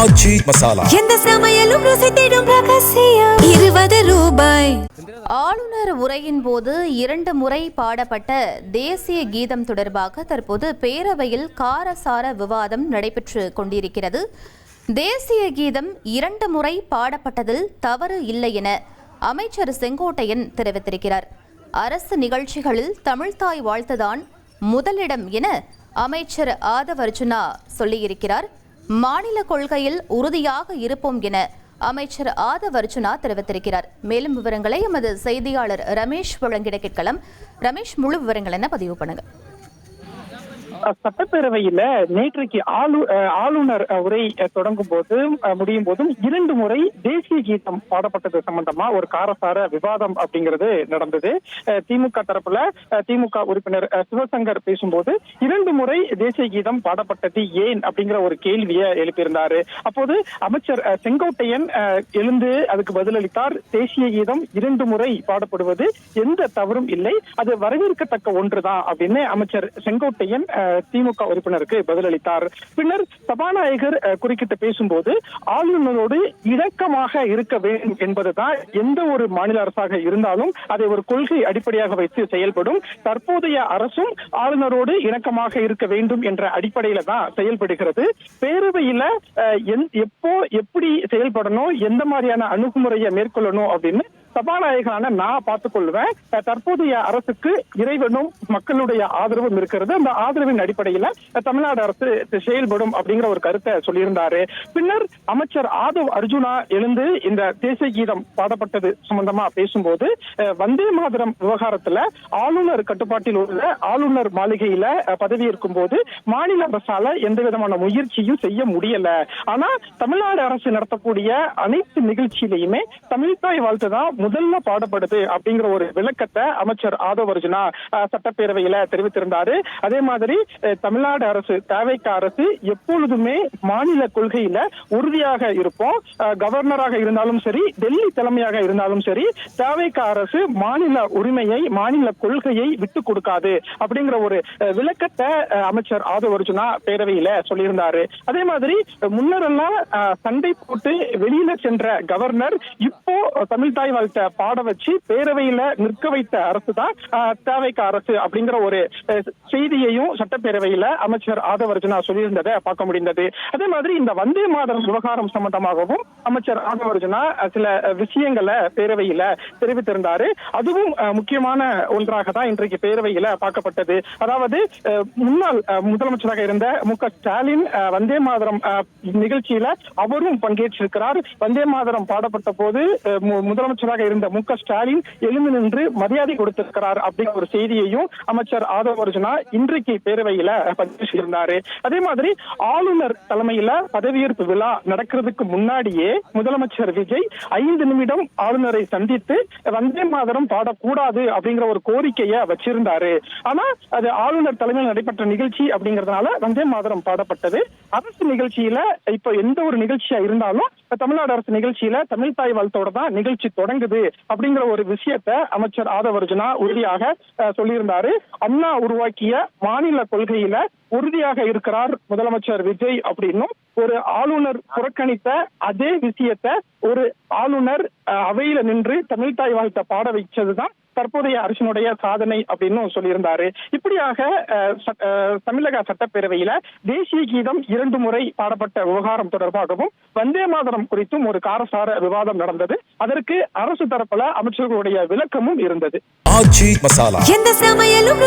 ஆச்சி மசாலா. எந்த சமையலும் ருசி தேடும் ரகசியம். 20 ரூபாய். ஆளுநர் உரையின் போது 2 முறை பாடப்பட்ட தேசிய கீதம் தொடர்பாக தற்போது பேரவையில் காரசார விவாதம் நடைபெற்று கொண்டிருக்கிறது. தேசிய கீதம் 2 முறை பாடப்பட்டதில் தவறு இல்லை என அமைச்சர் செங்கோட்டையன் தெரிவித்திருக்கிறார். அரசு நிகழ்ச்சிகளில் தமிழ்தாய் வாழ்த்துதான் முதலிடம் என அமைச்சர் ஆதவ் அர்ஜுனா சொல்லியிருக்கிறார். மாநில கொள்கையில் உறுதியாக இருப்போம் என அமைச்சர் ஆதவ் அர்ஜுனா தெரிவித்திருக்கிறார். மேலும் விவரங்களை எமது செய்தியாளர் ரமேஷ் வழங்கிட கேட்கலாம். ரமேஷ், முழு விவரங்கள் என்ன பதிவு பண்ணுங்க. சட்டப்பேரவையில நேற்றைக்கு ஆளுநர் உரை தொடங்கும் போதும் முடியும் போதும் 2 முறை தேசிய கீதம் பாடப்பட்டது சம்பந்தமா ஒரு காரசார விவாதம் அப்படிங்கிறது நடந்தது. திமுக தரப்புல திமுக உறுப்பினர் சிவசங்கர் பேசும்போது 2 முறை தேசிய கீதம் பாடப்பட்டது ஏன் அப்படிங்கிற ஒரு கேள்வியை எழுப்பியிருந்தாரு. அப்போது அமைச்சர் செங்கோட்டையன் எழுந்து அதுக்கு பதிலளித்தார். தேசிய கீதம் 2 முறை பாடப்படுவது எந்த தவறும் இல்லை, அது வரவேற்கத்தக்க ஒன்றுதான் அப்படின்னு அமைச்சர் செங்கோட்டையன் திமுக உறுப்பினருக்கு பதிலளித்தார். பின்னர் சபாநாயகர் குறுக்கிட்டு பேசும்போது ஆளுநரோடு இணக்கமாக இருக்க வேண்டும் என்பதுதான் எந்த ஒரு மாநில அரசாக இருந்தாலும் அதை ஒரு கொள்கை அடிப்படையாக வைத்து செயல்படும். தற்போதைய அரசும் ஆளுநரோடு இணக்கமாக இருக்க வேண்டும் என்ற அடிப்படையில தான் செயல்படுகிறது. பேரவையில எப்போ எப்படி செயல்படணும், எந்த மாதிரியான அணுகுமுறையை மேற்கொள்ளணும் அப்படின்னு சபாநாயகரான நான் பார்த்துக் கொள்வேன். தற்போதைய அரசுக்கு இறைவனும் மக்களுடைய ஆதரவும் இருக்கிறது. அந்த ஆதரவின் அடிப்படையில தமிழ்நாடு அரசு செயல்படும் அப்படிங்கிற ஒரு கருத்தை சொல்லியிருந்தாரு. பின்னர் அமைச்சர் ஆதவ் அர்ஜுனா எழுந்து இந்த தேசிய கீதம் பாடப்பட்டது சம்பந்தமா பேசும்போது வந்தே மாதரம் விவகாரத்துல ஆளுநர் கட்டுப்பாட்டில் உள்ள ஆளுநர் மாளிகையில பதவியேற்கும் போது மாநில அரசால எந்த விதமான முயற்சியும் செய்ய முடியல. ஆனா தமிழ்நாடு அரசு நடத்தக்கூடிய அனைத்து நிகழ்ச்சியிலையுமே தமிழ்தாய் வாழ்த்து தான் முதல்ல பாடப்படுது அப்படிங்கிற ஒரு விளக்கத்தை அமைச்சர் ஆதவ் அர்ஜுனா சட்டப்பேரவையில தெரிவித்திருந்தாரு. அதே மாதிரி தமிழ்நாடு அரசு தவிக அரசு எப்பொழுதுமே மாநில கொள்கையில உறுதியாக இருப்போம். கவர்னராக இருந்தாலும் சரி, டெல்லி தலைமையாக இருந்தாலும் சரி, தவிக அரசு மாநில உரிமையை மாநில கொள்கையை விட்டு கொடுக்காது அப்படிங்கிற ஒரு விளக்கத்தை அமைச்சர் ஆதவ் அர்ஜுனா பேரவையில சொல்லியிருந்தாரு. அதே மாதிரி முன்னரெல்லாம் சண்டை போட்டு வெளியில சென்ற கவர்னர் இப்போ தமிழ்தாய் வாழ்த்த பாட வச்சு பேரவையில நிற்க வைத்த அரசு தான் தவிக அரசு அப்படிங்கிற ஒரு செய்தியையும் சட்டப்பேரவையில அமைச்சர் ஆதவ் அர்ஜுனா சொல்லியிருந்ததை பார்க்க முடிந்தது. அதே மாதிரி இந்த வந்தே மாதரம் விவகாரம் சம்பந்தமாகவும் அமைச்சர் ஆதவ் அர்ஜுனா சில விஷயங்களை பேரவையில தெரிவித்திருந்தாரு. அதுவும் முக்கியமான ஒன்றாக தான் இன்றைக்கு பேரவையில பார்க்கப்பட்டது. அதாவது முன்னாள் முதலமைச்சராக இருந்த மு.க.ஸ்டாலின் வந்தே மாதரம் நிகழ்ச்சியில அவரும் பங்கேற்றிருக்கிறார். வந்தே மாதரம் பாடப்பட்ட போது முதலமைச்சராக இருந்த மு.க.ஸ்டாலின் எழுந்து நின்று மரியாதை கொடுத்திருக்கிறார் அப்படிங்கிற ஒரு செய்தியையும் அமைச்சர் ஆதவ் அர்ஜுனா இன்றைக்கு பேரவையில பதிவு செய்திருந்தாரு. அதே மாதிரி ஆளுநர் தலைமையில பதவியேற்பு விழா நடக்கிறதுக்கு முன்னாடியே முதலமைச்சர் விஜய் 5 நிமிடம் ஆளுநரை சந்தித்து வந்தே மாதரம் பாடக்கூடாது அப்படிங்கிற ஒரு கோரிக்கையை வச்சிருந்தாரு. ஆனா அது ஆளுநர் தலைமையில் நடைபெற்ற நிகழ்ச்சி அப்படிங்கறதுனால வந்தே மாதரம் பாடப்பட்டது. அரசு நிகழ்ச்சியில இப்ப எந்த ஒரு நிகழ்ச்சியா இருந்தாலும் தமிழ்நாடு அரசு நிகழ்ச்சியில தமிழ்தாய் வாழ்த்தோட தான் நிகழ்ச்சி தொடங்குது அப்படிங்கிற ஒரு விஷயத்தை அமைச்சர் ஆதவ் அர்ஜுனா உறுதியாக சொல்லியிருந்தாரு. அண்ணா உருவாக்கிய மாநில கொள்கையில உறுதியாக இருக்கிறார் முதலமைச்சர் விஜய் அப்படின்னும், ஒரு ஆளுநர் புறக்கணித்த அதே விஷயத்தை ஒரு ஆளுநர் அவையில நின்று தமிழ்தாய் வாழ்த்த பாட வைச்சதுதான் தற்போதைய அரசினுடைய சாதனை அப்படின்னு சொல்லியிருந்தாரு. இப்படியாக தமிழக சட்டப்பேரவையில தேசிய கீதம் 2 முறை பாடப்பட்ட விவகாரம் தொடர்பாகவும் வந்தே மாதரம் குறித்தும் ஒரு காரசார விவாதம் நடந்தது. அதற்கு அரசு தரப்புல அமைச்சர்களுடைய விளக்கமும் இருந்தது. ஆச்சி மசாலா. எந்த சமையலும்